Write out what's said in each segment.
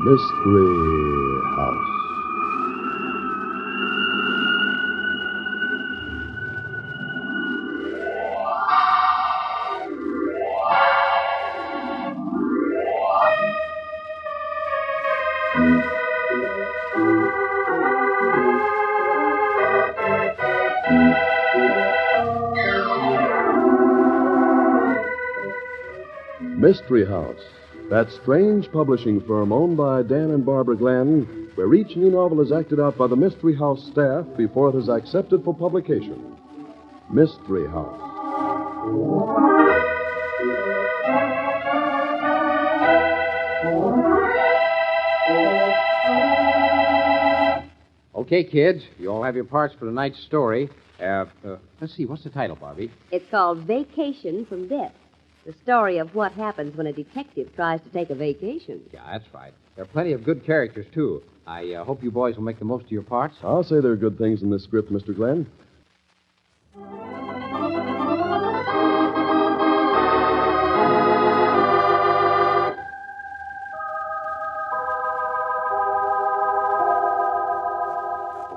Mystery House. Mystery House, that strange publishing firm owned by Dan and Barbara Glenn, where each new novel is acted out by the Mystery House staff before it is accepted for publication. Mystery House. Okay, kids, you all have your parts for tonight's story. Let's see, what's the title, Barbie? It's called Vacation from Death. The story of what happens when a detective tries to take a vacation. Yeah, that's right. There are plenty of good characters, too. I hope you boys will make the most of your parts. I'll say there are good things in this script, Mr. Glenn.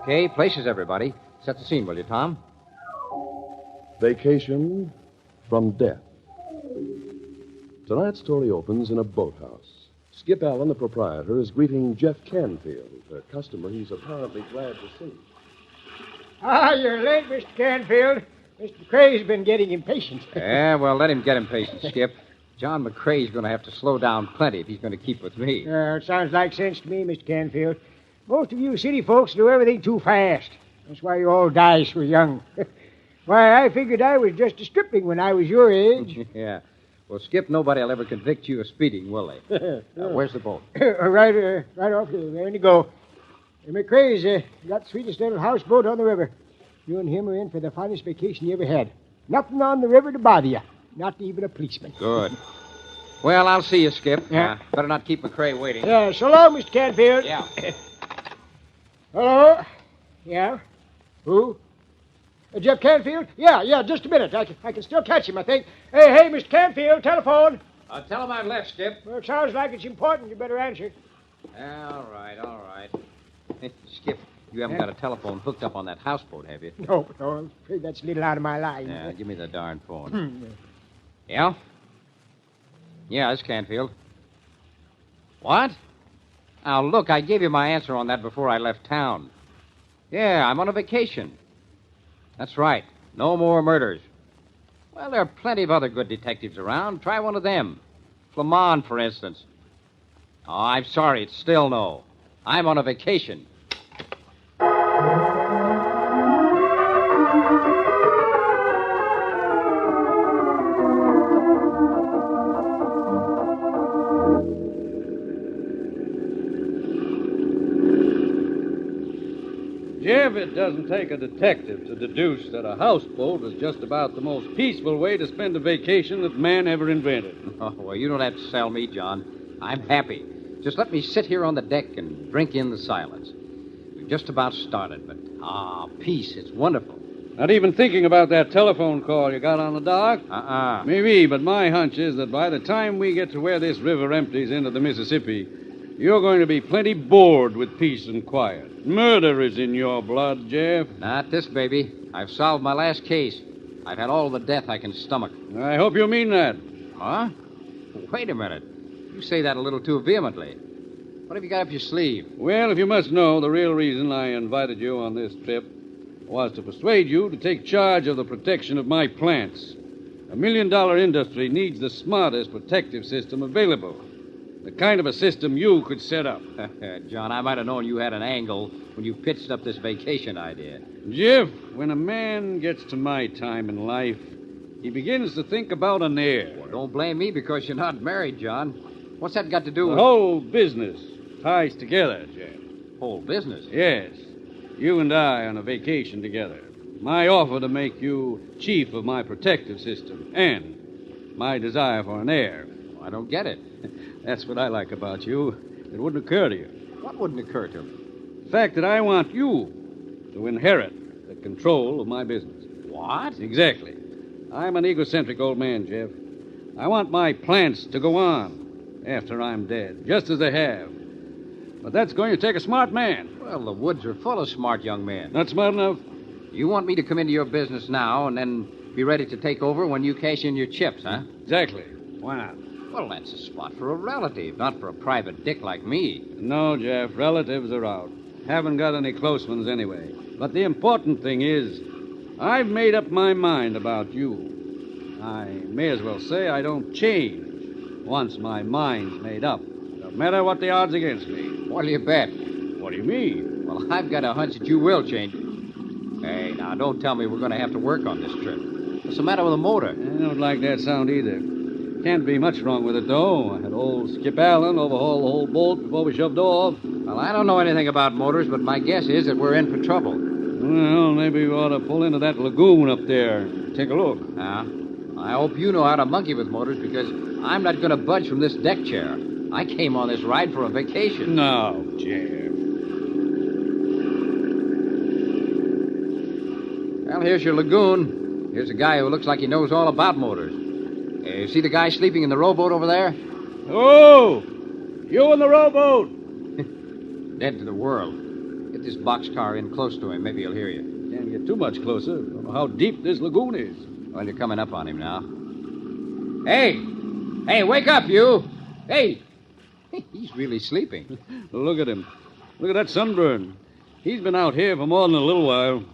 Okay, places, everybody. Set the scene, will you, Tom? Vacation from Death. Tonight's story opens in a boathouse. Skip Allen, the proprietor, is greeting Jeff Canfield, a customer he's apparently glad to see. Ah, you're late, Mr. Canfield. Mr. McCrae's been getting impatient. Yeah, well, let him get impatient, Skip. John McCrae's going to have to slow down plenty if he's going to keep with me. It sounds like sense to me, Mr. Canfield. Most of you city folks do everything too fast. That's why you all die so young. Why, I figured I was just a stripling when I was your age. Yeah. Well, Skip, nobody will ever convict you of speeding, will they? Where's the boat? right off here. There you go. McCrae's got the sweetest little houseboat on the river. You and him are in for the finest vacation you ever had. Nothing on the river to bother you. Not even a policeman. Good. Well, I'll see you, Skip. Yeah. Better not keep McCrae waiting. Yeah, so long, Mr. Canfield. Yeah. Hello? Yeah? Who? Jeff Canfield? Yeah, just a minute. I can still catch him, I think. Hey, Mr. Canfield, telephone. Tell him I've left, Skip. Well, it sounds like it's important. You better answer. All right. Skip, you haven't got a telephone hooked up on that houseboat, have you? No, I'm afraid that's a little out of my line. Yeah, give me the darn phone. Yeah? Yeah, it's Canfield. What? Now, look, I gave you my answer on that before I left town. Yeah, I'm on a vacation. That's right. No more murders. Well, there are plenty of other good detectives around. Try one of them. Flamand, for instance. Oh, I'm sorry. It's still no. I'm on a vacation. Jeff, it doesn't take a detective to deduce that a houseboat is just about the most peaceful way to spend a vacation that man ever invented. Oh, well, you don't have to sell me, John. I'm happy. Just let me sit here on the deck and drink in the silence. We've just about started, but, peace, it's wonderful. Not even thinking about that telephone call you got on the dock? Maybe, but my hunch is that by the time we get to where this river empties into the Mississippi, you're going to be plenty bored with peace and quiet. Murder is in your blood, Jeff. Not this, baby. I've solved my last case. I've had all the death I can stomach. I hope you mean that. Huh? Wait a minute. You say that a little too vehemently. What have you got up your sleeve? Well, if you must know, the real reason I invited you on this trip was to persuade you to take charge of the protection of my plants. $1 million industry needs the smartest protective system available. The kind of a system you could set up. John, I might have known you had an angle when you pitched up this vacation idea. Jeff, when a man gets to my time in life, he begins to think about an heir. Well, don't blame me because you're not married, John. What's that got to do with... The whole business ties together, Jeff. Whole business? Yes. You and I on a vacation together. My offer to make you chief of my protective system and my desire for an heir. Well, I don't get it. That's what I like about you. It wouldn't occur to you. What wouldn't occur to me? The fact that I want you to inherit the control of my business. What? Exactly. I'm an egocentric old man, Jeff. I want my plants to go on after I'm dead, just as they have. But that's going to take a smart man. Well, the woods are full of smart young men. Not smart enough? You want me to come into your business now and then be ready to take over when you cash in your chips, huh? Exactly. Why not? Well, that's a spot for a relative, not for a private dick like me. No, Jeff, relatives are out. Haven't got any close ones anyway. But the important thing is, I've made up my mind about you. I may as well say I don't change once my mind's made up, no matter what the odds against me. What'll you bet? What do you mean? Well, I've got a hunch that you will change. Hey, now, don't tell me we're going to have to work on this trip. What's the matter with the motor? I don't like that sound either. Can't be much wrong with it, though. I had old Skip Allen overhaul the whole boat before we shoved off. Well, I don't know anything about motors, but my guess is that we're in for trouble. Well, maybe we ought to pull into that lagoon up there and take a look. I hope you know how to monkey with motors, because I'm not going to budge from this deck chair. I came on this ride for a vacation. No, Jeff. Well, here's your lagoon. Here's a guy who looks like he knows all about motors. See the guy sleeping in the rowboat over there? Oh! You in the rowboat! Dead to the world. Get this boxcar in close to him. Maybe he'll hear you. Can't get too much closer. Don't know how deep this lagoon is. Well, you're coming up on him now. Hey! Hey, wake up, you! Hey! He's really sleeping. Look at him. Look at that sunburn. He's been out here for more than a little while.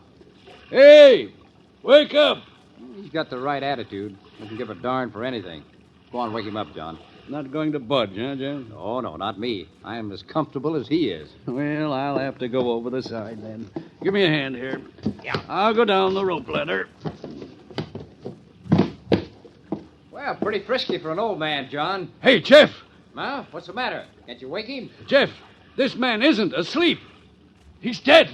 Hey! Wake up! He's got the right attitude. Doesn't give a darn for anything. Go on, wake him up, John. Not going to budge, huh, Jeff? Oh, no, not me. I am as comfortable as he is. Well, I'll have to go over the side then. Give me a hand here. Yeah. I'll go down the rope ladder. Well, pretty frisky for an old man, John. Hey, Jeff! Huh? What's the matter? Can't you wake him? Jeff, this man isn't asleep. He's dead.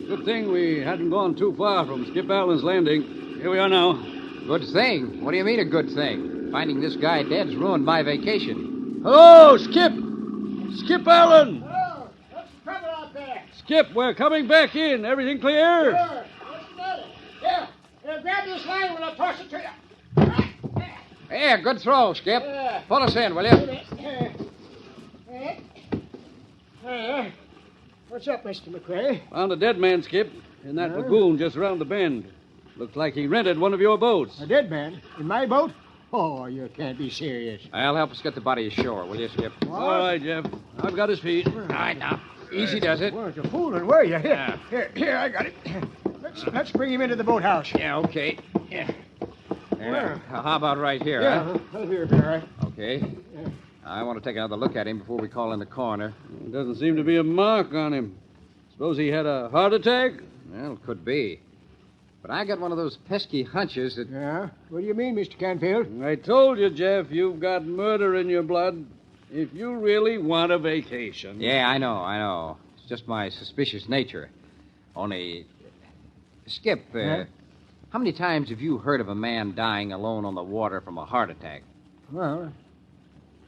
Good thing we hadn't gone too far from Skip Allen's landing. Here we are now. Good thing? What do you mean a good thing? Finding this guy dead's ruined my vacation. Hello, Skip! Skip Allen! Oh, what's the trouble out there? Skip, we're coming back in. Everything clear? Sure. What's the matter? Here, grab this line when I toss it to you. Here, good throw, Skip. Yeah. Pull us in, will you? What's up, Mr. McRae? Found a dead man, Skip, in that lagoon just around the bend. Looks like he rented one of your boats. A dead man? In my boat? Oh, you can't be serious. I'll help us get the body ashore, will you, Skip? All right, Jeff. I've got his feet. All right, now. Easy does it. Well, you're fooling, were you? Here, I got it. Let's bring him into the boathouse. Yeah, okay. Yeah. How about right here, huh? Right here, all right. Okay. I want to take another look at him before we call in the coroner. There doesn't seem to be a mark on him. Suppose he had a heart attack? Well, could be. But I got one of those pesky hunches that... Yeah? What do you mean, Mr. Canfield? I told you, Jeff, you've got murder in your blood. If you really want a vacation. Yeah, I know. It's just my suspicious nature. Only... Skip, how many times have you heard of a man dying alone on the water from a heart attack? Well,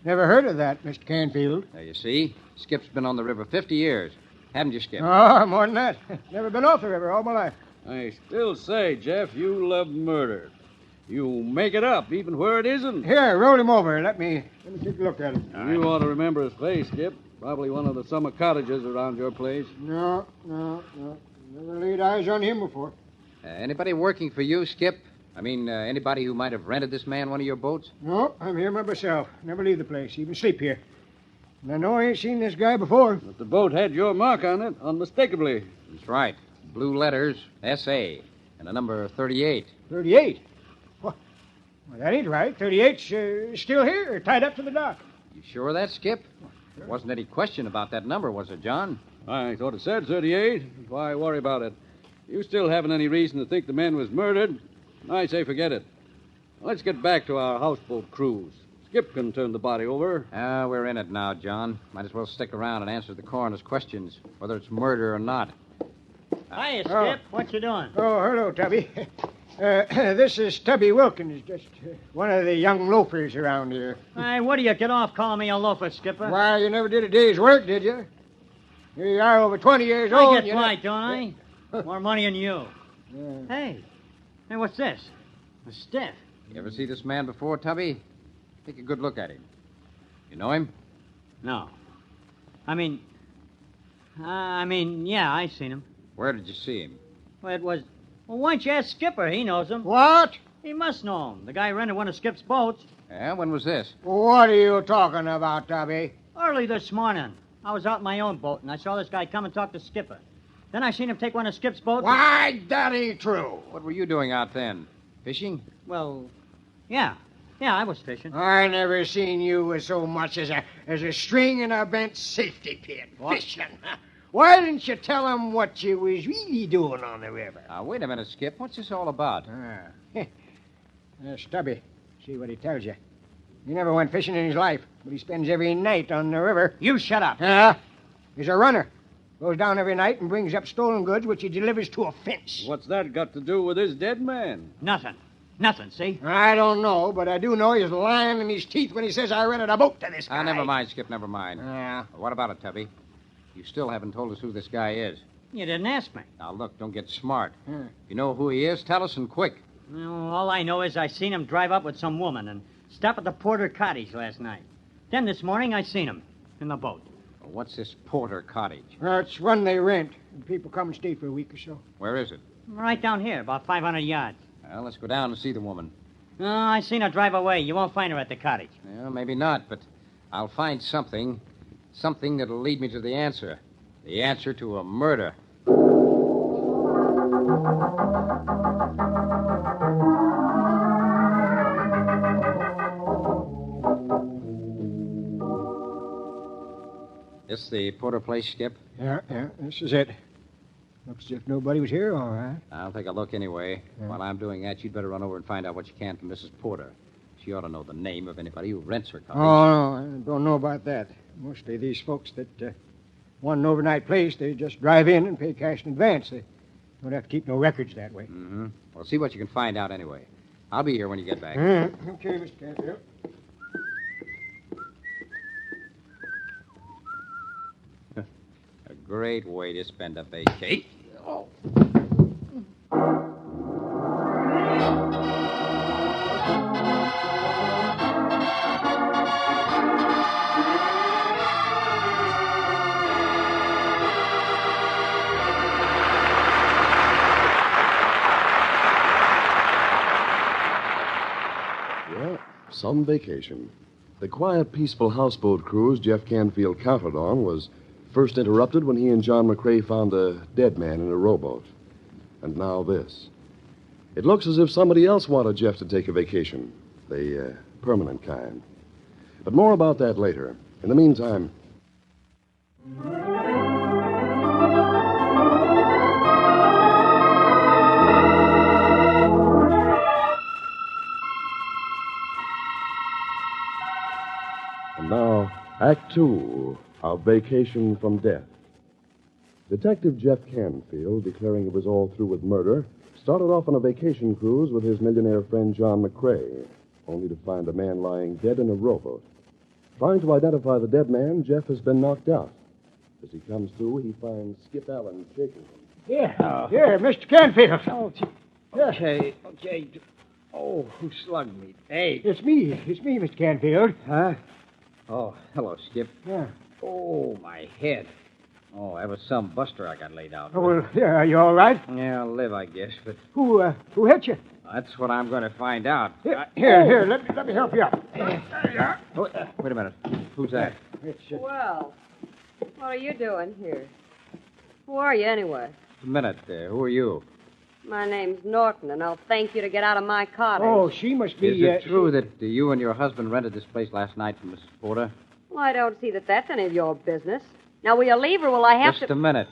never heard of that, Mr. Canfield. Now, you see, Skip's been on the river 50 years. Haven't you, Skip? Oh, more than that. Never been off the river all my life. I still say, Jeff, you love murder. You make it up, even where it isn't. Here, roll him over. Let me take a look at him. You ought to remember his face, Skip. Probably one of the summer cottages around your place. No. Never laid eyes on him before. Anybody working for you, Skip? I mean, anybody who might have rented this man one of your boats? No, I'm here by myself. Never leave the place, even sleep here. And I know I ain't seen this guy before. But the boat had your mark on it, unmistakably. That's right. Blue letters, S.A., and a number 38. 38? Well, that ain't right. 38's still here, tied up to the dock. You sure of that, Skip? There wasn't any question about that number, was there, John? I thought it said 38. Why worry about it? You still haven't any reason to think the man was murdered. I say forget it. Let's get back to our houseboat cruise. Skip can turn the body over. We're in it now, John. Might as well stick around and answer the coroner's questions, whether it's murder or not. Hiya, Skip. Oh. What you doing? Oh, hello, Tubby. This is Tubby Wilkins, just one of the young loafers around here. Hey, what do you get off calling me a loafer, Skipper? Why, you never did a day's work, did you? Here you are, over 20 years I old. get you by, know- don't I? More money than you. Yeah. Hey, what's this? A stiff. You ever see this man before, Tubby? Take a good look at him. You know him? No. I mean, yeah, I seen him. Where did you see him? Well, it was. Well, why don't you ask Skipper? He knows him. What? He must know him. The guy rented one of Skip's boats Yeah, when was this? What are you talking about, Tubby? early this morning. I was out in my own boat, and I saw this guy come and talk to Skipper. Then I seen him take one of Skip's boats. Why, that ain't true. What were you doing out then? Fishing? Well, yeah. Yeah, I was fishing. I never seen you with so much as a string in a bent safety pin. What? Fishing. Why didn't you tell him what you was really doing on the river? Now, wait a minute, Skip. What's this all about? Stubby. See what he tells you. He never went fishing in his life, but he spends every night on the river. You shut up. He's a runner. Goes down every night and brings up stolen goods, which he delivers to a fence. What's that got to do with this dead man? Nothing. Nothing, see? I don't know, but I do know he's lying in his teeth when he says I rented a boat to this guy. Never mind, Skip, never mind. Yeah. What about it, Tubby? You still haven't told us who this guy is. You didn't ask me. Now, look, don't get smart. Hmm. If you know who he is, tell us and quick. Well, all I know is I seen him drive up with some woman and stop at the Porter Cottage last night. Then this morning I seen him in the boat. Well, what's this Porter Cottage? It's one they rent. And people come and stay for a week or so. Where is it? Right down here, about 500 yards. Well, let's go down and see the woman. No, I seen her drive away. You won't find her at the cottage. Well, maybe not, but I'll find something. Something that'll lead me to the answer. The answer to a murder. This the Porter place, Skip? Yeah, this is it. Looks as if nobody was here, all right. I'll take a look anyway. Yeah. While I'm doing that, you'd better run over and find out what you can from Mrs. Porter. She ought to know the name of anybody who rents her cottage. Oh, no, I don't know about that. Mostly these folks that want an overnight place, they just drive in and pay cash in advance. They don't have to keep no records that way. Mm-hmm. Well, see what you can find out anyway. I'll be here when you get back. Okay, Mr. Canfield. A great way to spend a vacation. Yeah, some vacation. The quiet, peaceful houseboat cruise Jeff Canfield counted on was first interrupted when he and John McCrae found a dead man in a rowboat. And now this. It looks as if somebody else wanted Jeff to take a vacation, the permanent kind. But more about that later. In the meantime... And now, Act Two of Vacation from Death. Detective Jeff Canfield, declaring it was all through with murder, started off on a vacation cruise with his millionaire friend John McCrae, only to find a man lying dead in a rowboat. Trying to identify the dead man, Jeff has been knocked out. As he comes to, he finds Skip Allen shaking him. Here, Mr. Canfield. Okay. Oh, who slugged me? Hey. It's me, Mr. Canfield. Huh? Oh, hello, Skip. Yeah. Oh, my head. Oh, that was some buster I got laid out. Oh, well, yeah, are you all right? Yeah, I'll live, I guess, but Who hit you? that's what I'm going to find out. Here, let me help you up. Oh, wait a minute. Who's that? Well, what are you doing here? Who are you, anyway? Just a minute. Who are you? My name's Norton, and I'll thank you to get out of my cottage. Oh, she must be... Is it true that you and your husband rented this place last night from Mrs. Porter? Well, I don't see that that's any of your business. Now, will you leave, or will I have Just to... a minute.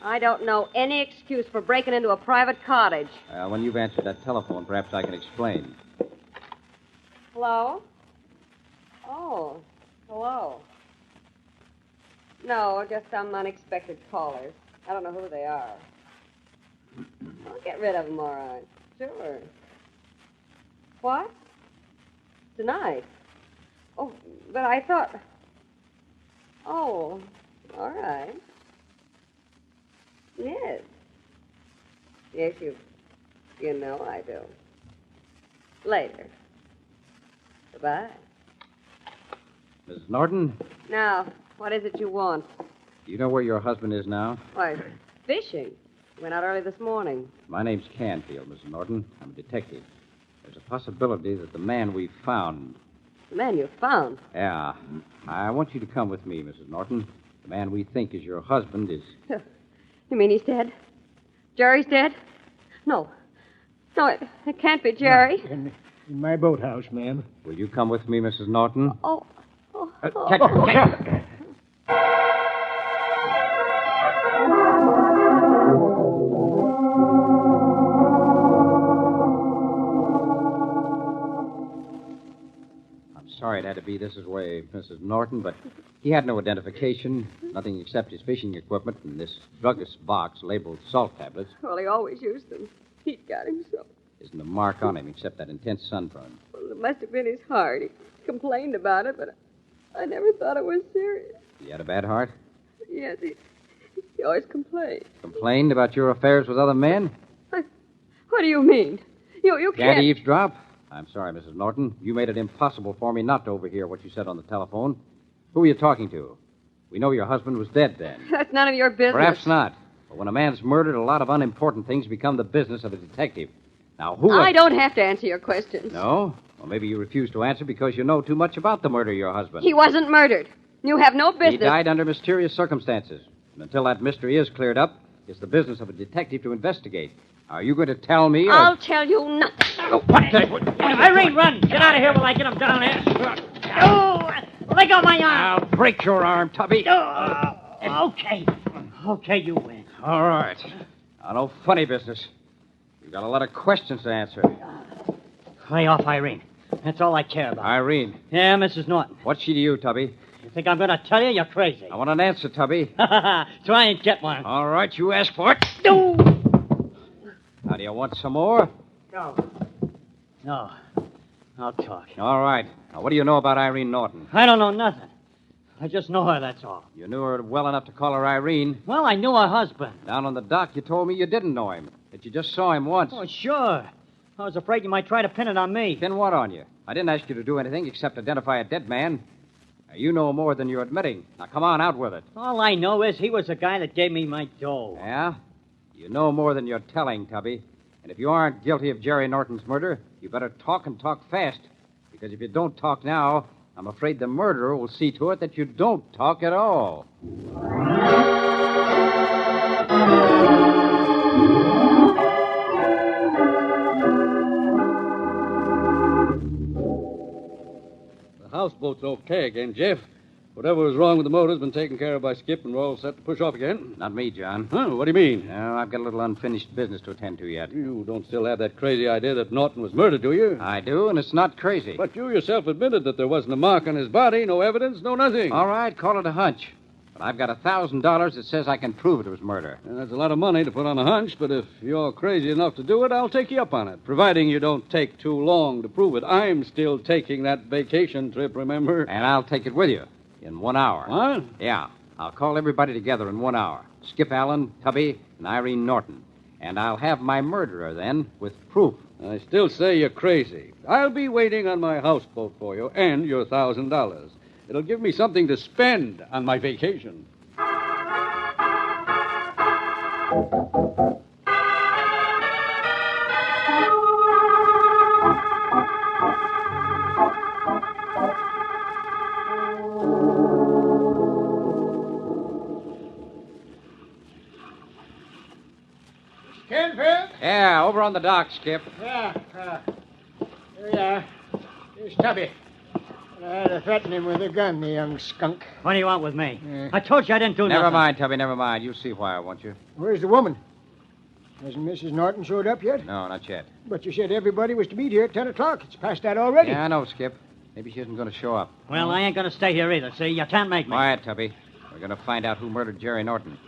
I don't know any excuse for breaking into a private cottage. When you've answered that telephone, perhaps I can explain. Hello? Oh, hello. No, just some unexpected callers. I don't know who they are. I'll get rid of them, all right. Sure. What? Tonight? Oh, but I thought... Oh, all right. Yes. Yes, you know I do. Later. Goodbye. Mrs. Norton, Now, what is it you want? do you know where your husband is now? Why, fishing. Went out early this morning. My name's Canfield, Mrs. Norton. I'm a detective. There's a possibility that the man we found... The man you found. Yeah. I want you to come with me, Mrs. Norton. The man we think is your husband is... You mean he's dead? Jerry's dead? No. No, it can't be Jerry. In my boathouse, ma'am. Will you come with me, Mrs. Norton? Oh. Catch her. Catch her. I'm sorry it had to be this way, Mrs. Norton, but he had no identification, nothing except his fishing equipment and this druggist box labeled salt tablets. Well, he always used them. He'd got him so. Isn't a mark on him except that intense sunburn. Well, it must have been his heart. He complained about it, but I never thought it was serious. He had a bad heart? Yes, he always complained. Complained about your affairs with other men? What do you mean? You Can't can't... eavesdrop? I'm sorry, Mrs. Norton. You made it impossible for me not to overhear what you said on the telephone. Who were you talking to? We know your husband was dead then. That's none of your business. Perhaps not. But when a man's murdered, a lot of unimportant things become the business of a detective. Now, who... I don't have to answer your questions. No? Well, maybe you refuse to answer because you know too much about the murder of your husband. He wasn't murdered. You have no business... He died under mysterious circumstances. And until that mystery is cleared up, it's the business of a detective to investigate. Are you going to tell me, or... I'll tell you nothing. Oh, what? Irene, run! Get out of here while I get him down there. Oh, let go of my arm. I'll break your arm, Tubby. Oh, okay. Okay, you win. All right. Now, no funny business. You've got a lot of questions to answer. Lay off, Irene. That's all I care about. Irene. Yeah, Mrs. Norton. What's she to you, Tubby? You think I'm going to tell you? You're crazy. I want an answer, Tubby. Try and get one. All right, you ask for it. No. Now, do you want some more? No. I'll talk. All right. Now, what do you know about Irene Norton? I don't know nothing. I just know her, that's all. You knew her well enough to call her Irene. Well, I knew her husband. Down on the dock, you told me you didn't know him, that you just saw him once. Oh, sure. I was afraid you might try to pin it on me. Pin what on you? I didn't ask you to do anything except identify a dead man. Now, you know more than you're admitting. Now, come on, out with it. All I know is he was the guy that gave me my dough. Yeah? You know more than you're telling, Tubby. And if you aren't guilty of Jerry Norton's murder, you better talk and talk fast. Because if you don't talk now, I'm afraid the murderer will see to it that you don't talk at all. The houseboat's okay again, Jeff. Whatever was wrong with the motor's been taken care of by Skip, and we're all set to push off again. Not me, John. Huh? What do you mean? No, I've got a little unfinished business to attend to yet. You don't still have that crazy idea that Norton was murdered, do you? I do, and it's not crazy. But you yourself admitted that there wasn't a mark on his body, no evidence, no nothing. All right, call it a hunch. But I've got $1,000 that says I can prove it was murder. And that's a lot of money to put on a hunch, but if you're crazy enough to do it, I'll take you up on it, providing you don't take too long to prove it. I'm still taking that vacation trip, remember? And I'll take it with you in 1 hour. What? Yeah. I'll call everybody together in 1 hour. Skip Allen, Tubby, and Irene Norton. And I'll have my murderer then with proof. I still say you're crazy. I'll be waiting on my houseboat for you and your $1,000. It'll give me something to spend on my vacation. Canfield? Yeah, over on the dock, Skip. Yeah. Here we are. Here's Tubby. I had to threaten him with a gun, the young skunk. What do you want with me? Yeah. I told you I didn't do nothing. Never mind, Tubby, never mind. You see why I want you. Where's the woman? Hasn't Mrs. Norton showed up yet? No, not yet. But you said everybody was to meet here at 10 o'clock. It's past that already. Yeah, I know, Skip. Maybe she isn't going to show up. Well, I ain't going to stay here either, see? You can't make me. Quiet, Tubby. We're going to find out who murdered Jerry Norton.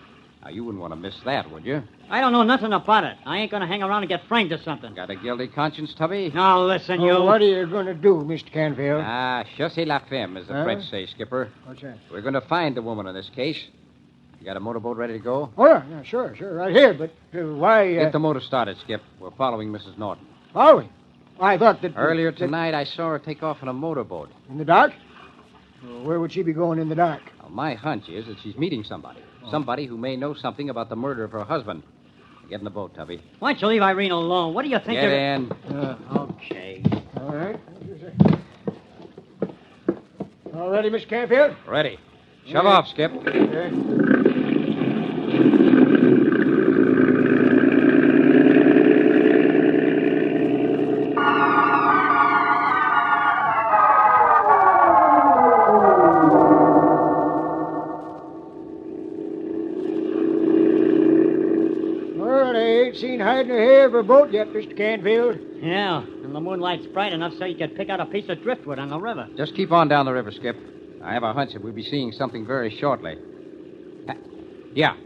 Now, you wouldn't want to miss that, would you? I don't know nothing about it. I ain't going to hang around and get framed or something. Got a guilty conscience, Tubby? Now, listen, you... Oh, what are you going to do, Mr. Canfield? Ah, chassez la femme, as the Huh? French say, Skipper. What's that? We're going to find the woman in this case. You got a motorboat ready to go? Oh, yeah, sure, right here. But why... Get the motor started, Skip. We're following Mrs. Norton. Following? I thought that... Earlier tonight, I saw her take off in a motorboat. In the dark? Well, where would she be going in the dark? Well, my hunch is that she's meeting somebody. Somebody who may know something about the murder of her husband. Get in the boat, Tubby. Why don't you leave Irene alone? What do you think Get in. Okay. All right. All ready, Miss Canfield? Ready. Shove off, Skip. Okay. Seen hiding her hair of her boat yet, Mr. Canfield. Yeah, and the moonlight's bright enough so you could pick out a piece of driftwood on the river. Just keep on down the river, Skip. I have a hunch that we'll be seeing something very shortly. Yeah,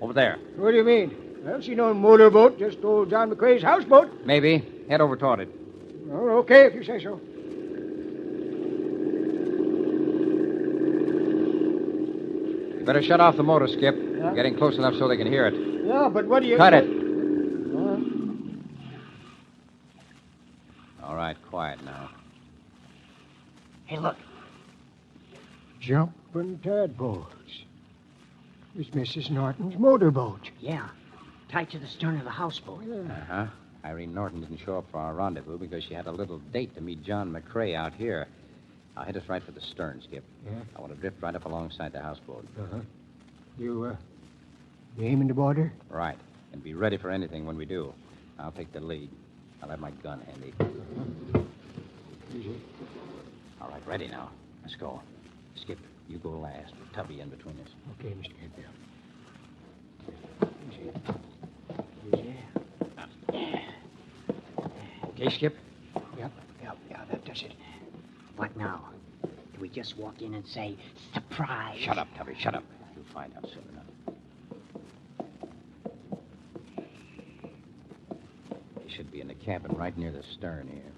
over there. What do you mean? I don't see no motorboat, just old John McCrae's houseboat. Maybe. Head over toward it. Oh, okay, if you say so. You better shut off the motor, Skip. Yeah? We're getting close enough so they can hear it. Yeah, but what do you... Cut it. All right, quiet now. Hey, look. Jumping tadpoles. It's Mrs. Norton's motorboat. Yeah, tied to the stern of the houseboat. Uh-huh. Irene Norton didn't show up for our rendezvous because she had a little date to meet John McCrae out here. I'll head us right for the stern, Skip. Yeah? I want to drift right up alongside the houseboat. Uh-huh. You aiming to board her? Right. And be ready for anything when we do. I'll take the lead. I'll have my gun handy. Easy. All right, ready now. Let's go. Skip, you go last. With Tubby in between us. Okay, Mr. Canfield. Easy. Okay, Skip? Yeah, that does it. What now? Do we just walk in and say, surprise? Shut up, Tubby. Shut up. You'll find out soon enough. They should be in the cabin right near the stern here.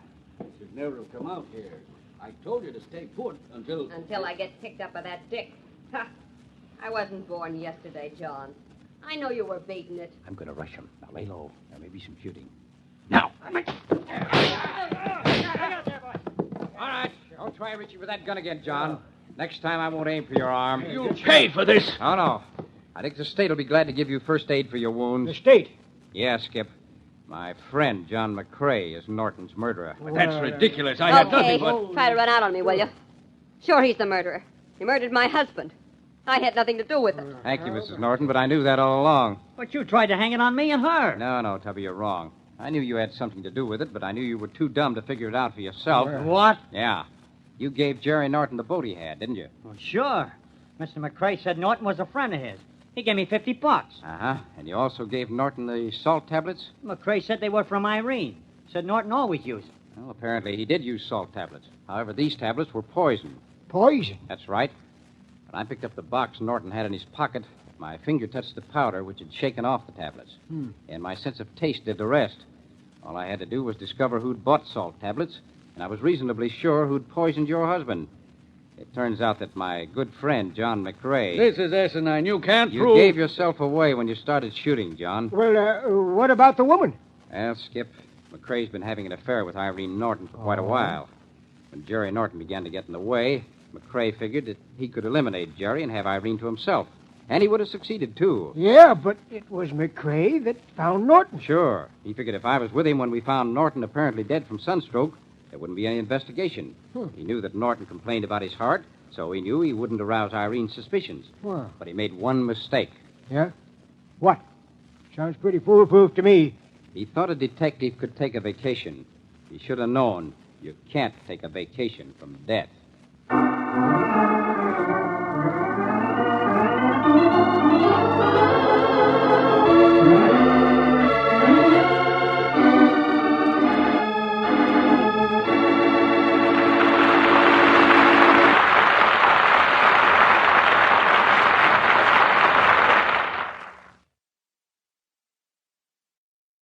Should never have come out here. I told you to stay put until... Until I get picked up by that Dick. Ha! I wasn't born yesterday, John. I know you were baiting it. I'm going to rush him. Now lay low. There may be some shooting. Now! All right. Don't try reaching for that gun again, John. Next time I won't aim for your arm. You'll pay for this. Oh, no. I think the state will be glad to give you first aid for your wounds. The state. Yeah, Skip. My friend, John McCrae, is Norton's murderer. That's ridiculous. I had Okay, nothing but... try to run out on me, will you? Sure, he's the murderer. He murdered my husband. I had nothing to do with it. Thank you, Mrs. Norton, but I knew that all along. But you tried to hang it on me and her. No, Tubby, you're wrong. I knew you had something to do with it, but I knew you were too dumb to figure it out for yourself. What? Yeah. You gave Jerry Norton the boat he had, didn't you? Well, sure. Mr. McCrae said Norton was a friend of his. He gave me $50. Uh-huh. And you also gave Norton the salt tablets? McCrae said they were from Irene. Said Norton always used them. Well, apparently he did use salt tablets. However, these tablets were poison. Poison. That's right. When I picked up the box Norton had in his pocket, my finger touched the powder which had shaken off the tablets. And my sense of taste did the rest. All I had to do was discover who'd bought salt tablets, and I was reasonably sure who'd poisoned your husband. It turns out that my good friend, John McCrae... This is asinine. You can't You prove... gave yourself away when you started shooting, John. Well, what about the woman? Well, Skip, McCrae's been having an affair with Irene Norton for quite a while. When Jerry Norton began to get in the way, McCrae figured that he could eliminate Jerry and have Irene to himself. And he would have succeeded, too. Yeah, but it was McCrae that found Norton. Sure. He figured if I was with him when we found Norton apparently dead from sunstroke, there wouldn't be any investigation. He knew that Norton complained about his heart, so he knew he wouldn't arouse Irene's suspicions. Well. But he made one mistake. Yeah? What? Sounds pretty foolproof to me. He thought a detective could take a vacation. He should have known you can't take a vacation from death.